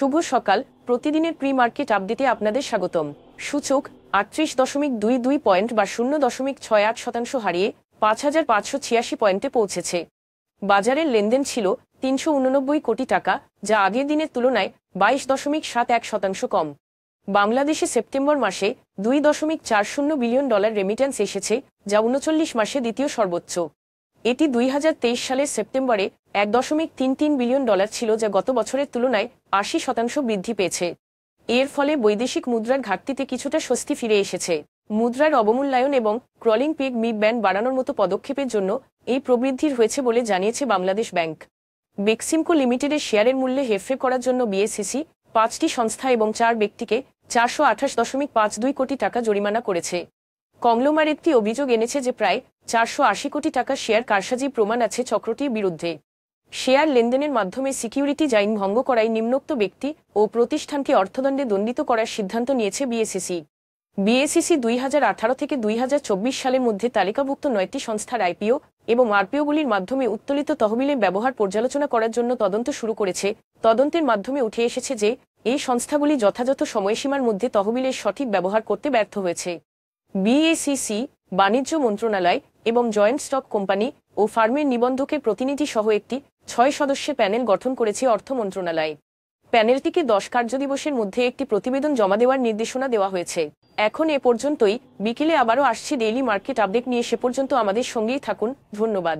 শুভ সকাল। প্রতিদিনের pre market আপডেটে আপনাদের স্বাগতম। সূচক 38.22 পয়েন্ট বা 0.68% হারিয়ে 5,586 পয়েন্টে পৌঁছেছে। বাজারের লেনদেন ছিল 389 কোটি টাকা, যা আগের দিনের তুলনায় 22.71% কম। বাংলাদেশে সেপ্টেম্বর মাসে $2.40 বিলিয়ন রেমিট্যান্স এসেছে, যা 39 মাসে দ্বিতীয় সর্বোচ্চ। এটি 2023 সালের সেপ্টেম্বরে $1.33 বিলিয়ন ছিল, যা গত বছরের তুলনায় 80% বৃদ্ধি পেয়েছে। এর ফলে বৈদেশিক মুদ্রার ঘাটতিতে কিছুটা স্বস্তি ফিরে এসেছে। মুদ্রার অবমূল্যায়ন এবং ক্রলিং পেগ মি ব্যান্ড বাড়ানোর মতো পদক্ষেপের জন্য এই প্রবৃদ্ধির হয়েছে বলে জানিয়েছে বাংলাদেশ ব্যাংক। বেক্সিমকো লিমিটেডের শেয়ারের মূল্যে হেরফের করার জন্য বিএসইসি 5টি সংস্থা এবং 4 ব্যক্তিকে 428.52 কোটি টাকা জরিমানা করেছে। কংগ্লোমারেটটি অভিযোগ এনেছে যে প্রায় 480 কোটি টাকা শেয়ার কারসাজি প্রমাণ আছে চক্রটির বিরুদ্ধে। শেয়ার লেনদেনের মাধ্যমে সিকিউরিটিজ আইন ভঙ্গ করায় নিম্নোক্ত ব্যক্তি ও প্রতিষ্ঠানকে অর্থদণ্ডে দণ্ডিত করার সিদ্ধান্ত নিয়েছে বিএসইসি। বিএসইসি 2018 থেকে 2024 সালের মধ্যে তালিকাভুক্ত 9টি সংস্থার আইপিও এবং আরপিওগুলির মাধ্যমে উত্তোলিত তহবিলের ব্যবহার পর্যালোচনা করার জন্য তদন্ত শুরু করেছে। তদন্তের মাধ্যমে উঠে এসেছে যে এই সংস্থাগুলি যথাযথ সময়সীমার মধ্যে তহবিলের সঠিক ব্যবহার করতে ব্যর্থ হয়েছে। বিএসইসি, বাণিজ্য মন্ত্রণালয় এবং জয়েন্ট স্টক কোম্পানি ও ফার্মের নিবন্ধকের প্রতিনিধি সহ একটি 6 সদস্যের প্যানেল গঠন করেছে অর্থ মন্ত্রণালয়। প্যানেলটিকে 10 কার্যদিবসের মধ্যে একটি প্রতিবেদন জমা দেওয়ার নির্দেশনা দেওয়া হয়েছে। এখন এ পর্যন্তই। বিকেলে আবারও আসছি ডেইলি মার্কেট আপডেট নিয়ে। সে পর্যন্ত আমাদের সঙ্গেই থাকুন। ধন্যবাদ।